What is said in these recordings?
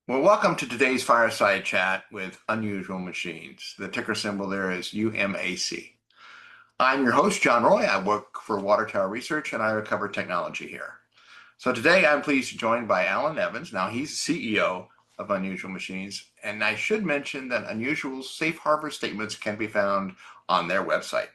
Well, welcome to today's fireside chat with Unusual Machines. The ticker symbol there is UMAC. I'm your host, John Roy. I work for Water Tower Research and I cover technology here. So today I'm pleased to be joined by Alan Evans. Now he's CEO of Unusual Machines. And I should mention that Unusual's safe harbor statements can be found on their website.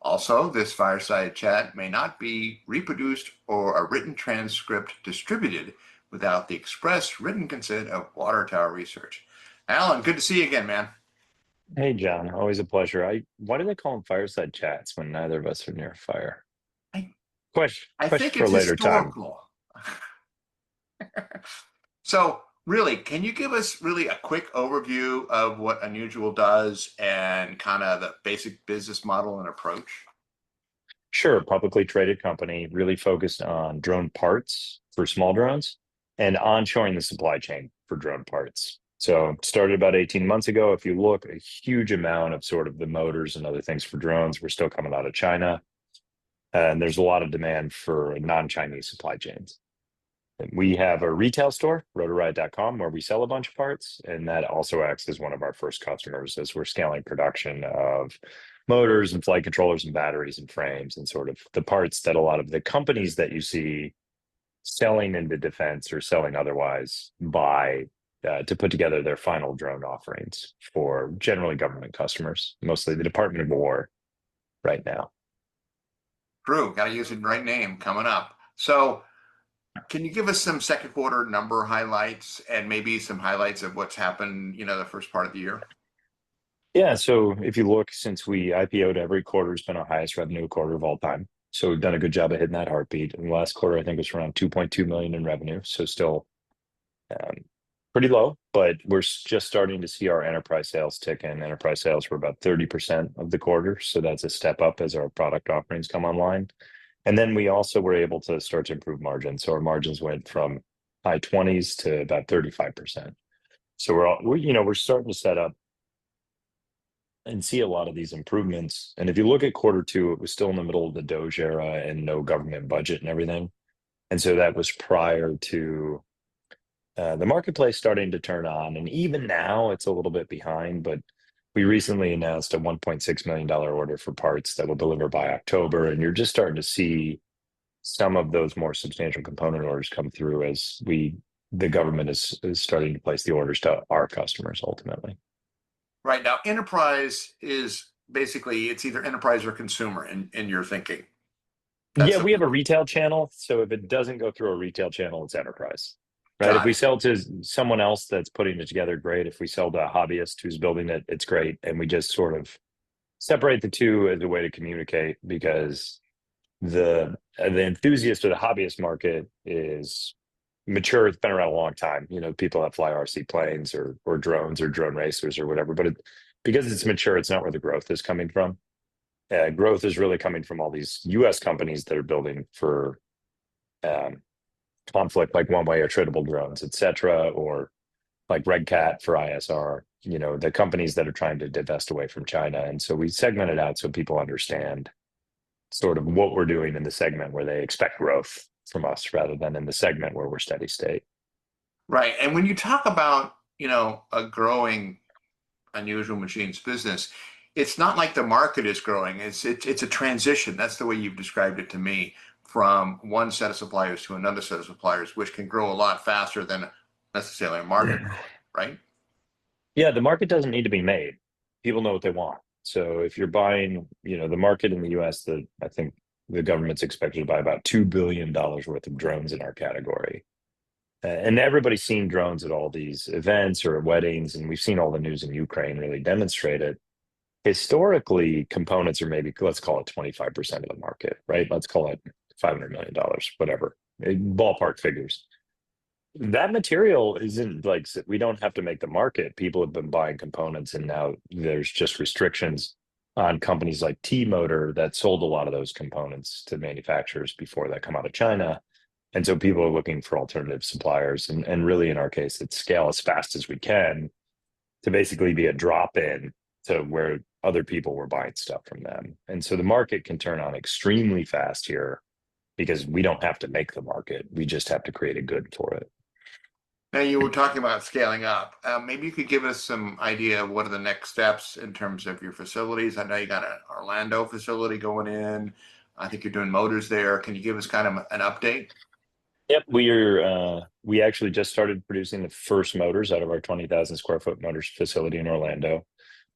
Also, this fireside chat may not be reproduced or a written transcript distributed without the express written consent of Water Tower Research. Alan, good to see you again, man. Hey, John, always a pleasure. Why do they call them fireside chats when neither of us are near a fire? I, Question, I question think for a it's later time. historical. So, really, can you give us really a quick overview of what Unusual does and kind of the basic business model and approach? Sure, publicly traded company, really focused on drone parts for small drones and onshoring the supply chain for drone parts. So started about 18 months ago. If you look, a huge amount of sort of the motors and other things for drones were still coming out of China. And there's a lot of demand for non-Chinese supply chains. We have a retail store, rotoride.com, where we sell a bunch of parts, and that also acts as one of our first customers as we're scaling production of motors and flight controllers and batteries and frames and sort of the parts that a lot of the companies that you see selling into defense or selling otherwise buy to put together their final drone offerings for generally government customers, mostly the Department of War right now. True, got to use the right name coming up. So, can you give us some second quarter number highlights and maybe some highlights of what's happened, the first part of the year? Yeah, so if you look, since we IPO'd, every quarter has been our highest revenue quarter of all time. So we've done a good job of hitting that heartbeat. And the last quarter, I think, was around 2.2 million in revenue. So still um, pretty low, but we're just starting to see our enterprise sales tick in. Enterprise sales were about 30% of the quarter. So that's a step up as our product offerings come online. And then we also were able to start to improve margins. So our margins went from high 20s to about 35%. So we're starting to set up and see a lot of these improvements. And if you look at quarter two, it was still in the middle of the Doge era and no government budget and everything. And so that was prior to the marketplace starting to turn on. And even now, it's a little bit behind, but we recently announced a $1.6 million order for parts that will deliver by October. And you're just starting to see some of those more substantial component orders come through as the government is starting to place the orders to our customers ultimately. Right now, enterprise is basically it's either enterprise or consumer in your thinking. That's Yeah, the we have a retail channel. So if it doesn't go through a retail channel, it's enterprise, right? If got we it. sell to someone else that's putting it together, great. If we sell to a hobbyist who's building it, it's great. And we just sort of separate the two as a way to communicate because the enthusiast or the hobbyist market is mature. It's been around a long time. People that fly RC planes or drones or drone racers or whatever. But because it's mature, it's not where the growth is coming from. Growth is really coming from all these U.S. companies that are building for um, conflict, like one-way or tradable drones, et cetera, or like Red Cat for ISR. The companies that are trying to divest away from China. And so we segment it out so people understand sort of what we're doing in the segment where they expect growth from us rather than in the segment where we're steady state. Right. And when you talk about, a growing Unusual Machines business, it's not like the market is growing. It's a transition. That's the way you've described it to me, from one set of suppliers to another set of suppliers, which can grow a lot faster than necessarily a market growing, right? Yeah, the market doesn't need to be made. People know what they want. So if you're buying, the market in the US, I think the government's expected to buy about $2 billion worth of drones in our category. And everybody's seen drones at all these events or weddings, and we've seen all the news in Ukraine really demonstrate it. Historically, components are maybe, let's call it 25% of the market, right? Let's call it $500 million, whatever, ballpark figures. That material isn't like we don't have to make the market. People have been buying components, and now there's just restrictions on companies like T-Motor that sold a lot of those components to manufacturers before that come out of China. And so people are looking for alternative suppliers. And really, in our case, it's scale as fast as we can to basically be a drop in to where other people were buying stuff from them. And so the market can turn on extremely fast here because we don't have to make the market. We just have to create a good for it. Now you were talking about scaling up. Maybe you could give us some idea of what are the next steps in terms of your facilities. I know you got an Orlando facility going in. I think you're doing motors there. Can you give us kind of an update? Yep, we actually just started producing the first motors out of our 20,000 square foot motors facility in Orlando.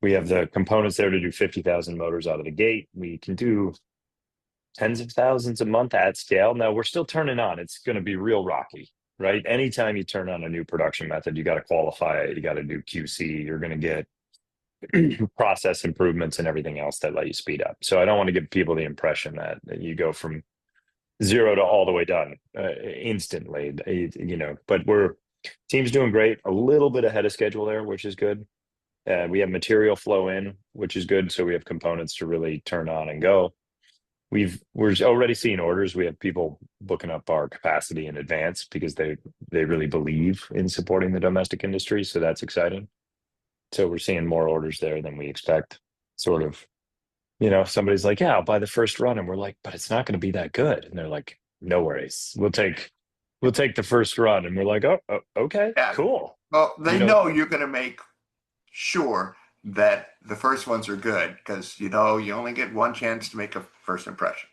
We have the components there to do 50,000 motors out of the gate. We can do tens of thousands a month at scale. Now we're still turning on. It's going to be real rocky, right? Anytime you turn on a new production method, you got to qualify it. You got to do QC. You're going to get process improvements and everything else that let you speed up. So I don't want to give people the impression that you go from zero to all the way done instantly, but team's doing great, a little bit ahead of schedule there, which is good. We have material flow in, which is good. So we have components to really turn on and go. We're already seeing orders. We have people booking up our capacity in advance because they really believe in supporting the domestic industry. So that's exciting. So we're seeing more orders there than we expect. Sort of, somebody's like, yeah, I'll buy the first run. And we're like, but it's not going to be that good. And they're like, no worries. We'll take the first run. And we're like, oh, okay, Yeah. cool. Well, they know you're going to make sure that the first ones are good because you only get one chance to make a first impression.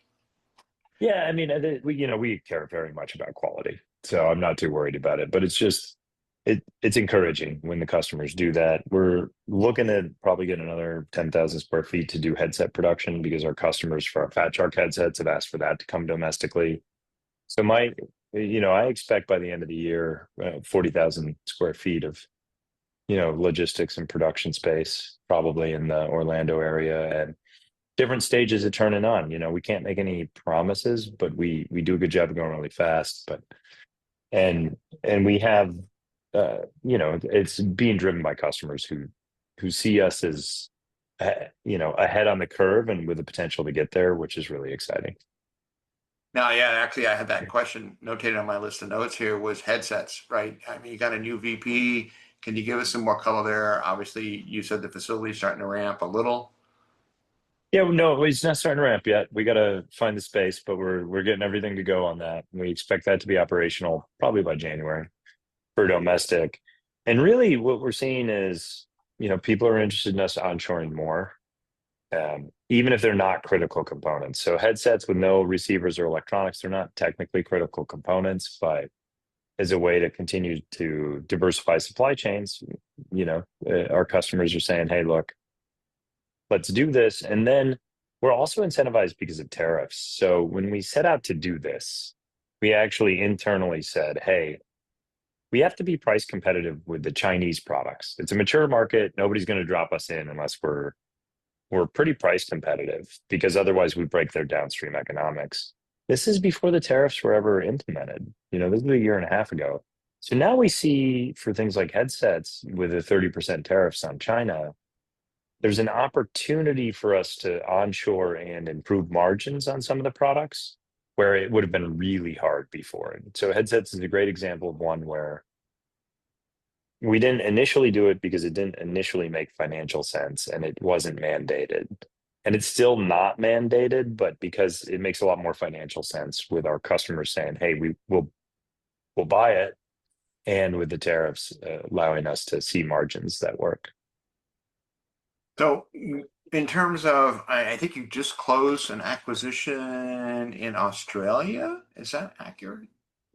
Yeah, I mean, we care very much about quality, so I'm not too worried about it. But it's just it's encouraging when the customers do that. We're looking at probably get another 10,000 square feet to do headset production because our customers for our Fat Shark headsets have asked for that to come domestically. So I expect by the end of the year, 40,000 square feet of logistics and production space, probably in the Orlando area, and different stages of turning on. We can't make any promises, but we do a good job of going really fast. But and we have it's being driven by customers who see us as ahead on the curve and with the potential to get there, which is really exciting. Now, yeah, actually, I had that question notated on my list of notes here was headsets, right? I mean, you got a new VP. Can you give us some more color there? Obviously, you said the facility's starting to ramp a little. Yeah, no, it's not starting to ramp yet. We got to find the space, but we're getting everything to go on that. We expect that to be operational probably by January for domestic. And really, what we're seeing is, people are interested in us onshoring more, even if they're not critical components. So headsets with no receivers or electronics, they're not technically critical components, but as a way to continue to diversify supply chains, our customers are saying, hey, look, let's do this. And then we're also incentivized because of tariffs. So when we set out to do this, we actually internally said, hey, we have to be price competitive with the Chinese products. It's a mature market. Nobody's going to drop us in unless we're pretty price competitive, because otherwise we break their downstream economics. This is before the tariffs were ever implemented. This is a year and a half ago. So now we see for things like headsets with the 30% tariffs on China, there's an opportunity for us to onshore and improve margins on some of the products where it would have been really hard before. And so headsets is a great example of one where we didn't initially do it because it didn't initially make financial sense and it wasn't mandated. And it's still not mandated, but because it makes a lot more financial sense with our customers saying, hey, we'll buy it. And with the tariffs allowing us to see margins that work. So, in terms of, I think you just closed an acquisition in Australia. Is that accurate?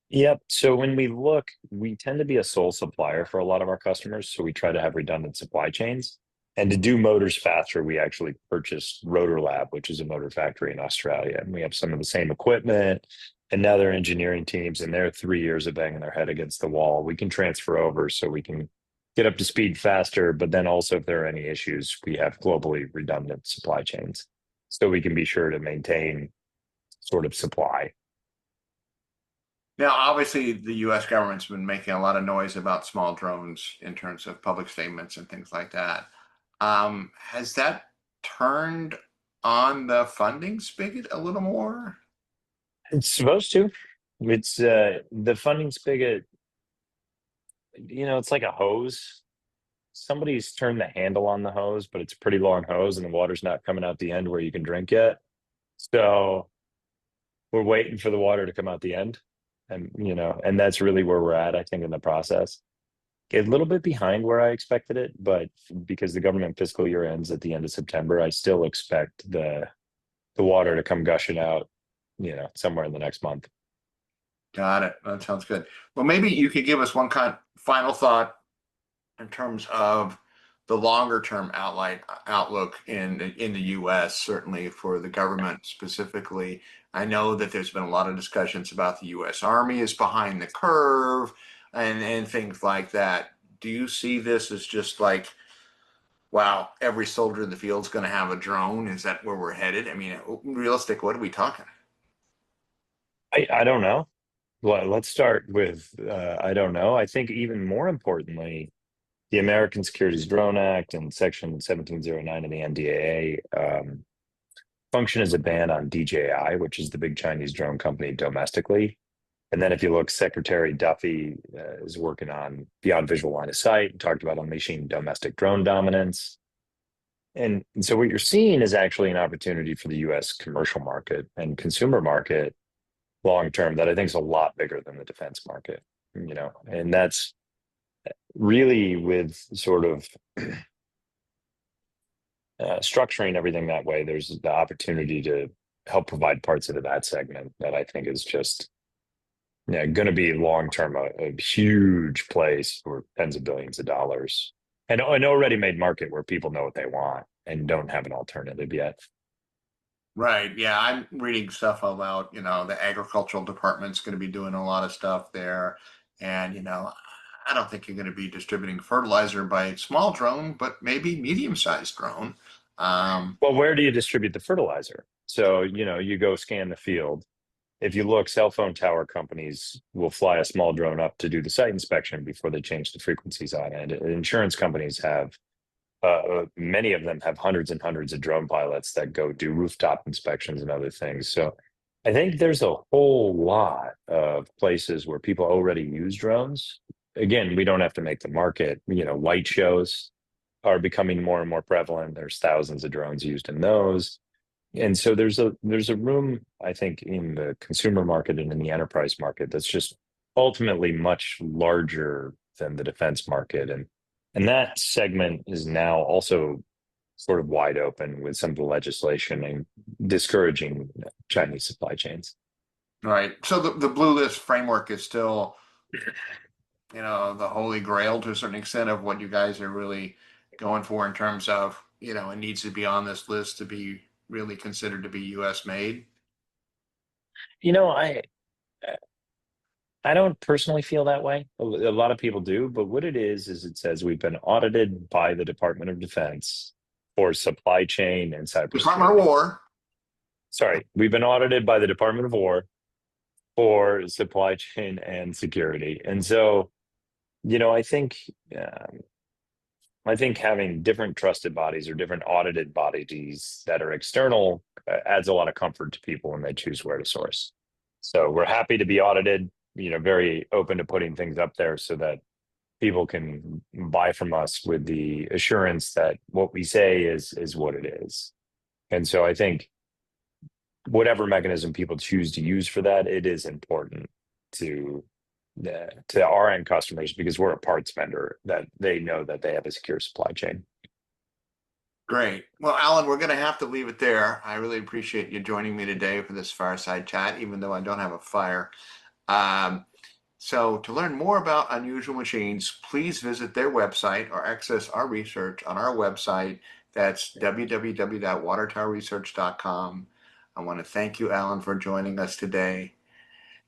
Yep. So when we look, we tend to be a sole supplier for a lot of our customers. So we try to have redundant supply chains. And to do motors faster, we actually purchased Rotor Lab, which is a motor factory in Australia. And we have some of the same equipment. And now their engineering teams, and they're 3 years of banging their head against the wall. We can transfer over so we can get up to speed faster. But then also, if there are any issues, we have globally redundant supply chains. So we can be sure to maintain sort of supply. Now, obviously, the US government's been making a lot of noise about small drones in terms of public statements and things like that. Has that turned on the funding spigot a little more? It's supposed to. It's the funding spigot, it's like a hose. Somebody's turned the handle on the hose, but it's a pretty long hose and the water's not coming out the end where you can drink yet. So we're waiting for the water to come out the end. And, and that's really where we're at, I think, in the process. A little bit behind where I expected it, but because the government fiscal year ends at the end of September, I still expect the water to come gushing out, somewhere in the next month. Got it. That sounds good. Well, maybe you could give us one final thought in terms of the longer term outlook in the U.S. certainly for the government specifically. I know that there's been a lot of discussions about the U.S. Army is behind the curve and things like that. Do you see this as just like, wow, every soldier in the field is going to have a drone? Is that where we're headed? I mean, realistic, what are we talking? I don't know. Well, let's start with I don't know. I think even more importantly, the American Securities Drone Act and Section 1709 of the NDAA function as a ban on DJI, which is the big Chinese drone company domestically. And then if you look, Secretary Duffy is working on beyond visual line of sight, talked about unleashing domestic drone dominance. And so what you're seeing is actually an opportunity for the US commercial market and consumer market long term that I think is a lot bigger than the defense market, and that's really with sort of structuring everything that way. There's the opportunity to help provide parts into that segment that I think is just going to be long term a huge place for tens of billions of dollars and an already made market where people know what they want and don't have an alternative yet. Right. Yeah, I'm reading stuff about, the agricultural department's going to be doing a lot of stuff there. And, I don't think you're going to be distributing fertilizer by small drone, but maybe medium-sized drone. Well, where do you distribute the fertilizer? So, you go scan the field. If you look, cell phone tower companies will fly a small drone up to do the site inspection before they change the frequencies on it. Insurance companies have, many of them have hundreds and hundreds of drone pilots that go do rooftop inspections and other things. So I think there's a whole lot of places where people already use drones. Again, we don't have to make the market. Light shows are becoming more and more prevalent. There's thousands of drones used in those. And so there's a room, I think, in the consumer market and in the enterprise market that's just ultimately much larger than the defense market. And that segment is now also sort of wide open with some of the legislation and discouraging Chinese supply chains. right. So the Blue List framework is still, the holy grail to a certain extent of what you guys are really going for in terms of, it needs to be on this list to be really considered to be US made. You know, I I don't personally feel that way. A lot of people do, but what it is it says we've been audited by the Department of Defense for supply chain and Department of cybersecurity. War. Sorry, we've been audited by the Department of War for supply chain and security. And so, you know, I think um, I think having different trusted bodies or different audited bodies that are external adds a lot of comfort to people when they choose where to source. So we're happy to be audited, very open to putting things up there so that people can buy from us with the assurance that what we say is what it is. And so I think whatever mechanism people choose to use for that, it is important to to our end customers because we're a parts vendor that they know that they have a secure supply chain. Great. Well, Alan, we're going to have to leave it there. I really appreciate you joining me today for this fireside chat, even though I don't have a fire. Um, so, to learn more about Unusual Machines, please visit their website or access our research on our website. That's www.watertowerresearch.com. I want to thank you, Alan, for joining us today.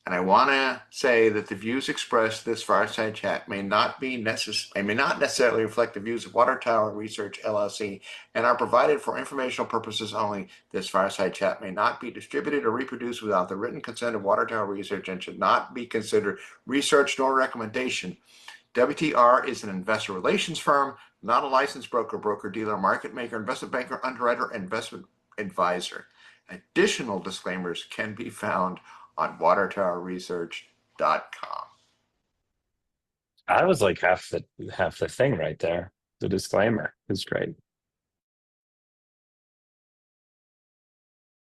And I want to say that the views expressed this fireside chat may not necessarily reflect the views of Water Tower Research LLC and are provided for informational purposes only. This fireside chat may not be distributed or reproduced without the written consent of Water Tower Research and should not be considered research nor recommendation. WTR is an investor relations firm, not a licensed broker, broker-dealer, market maker, investment banker, underwriter, investment advisor. Additional disclaimers can be found on watertowerresearch.com. I was like half the thing right there. The disclaimer is great.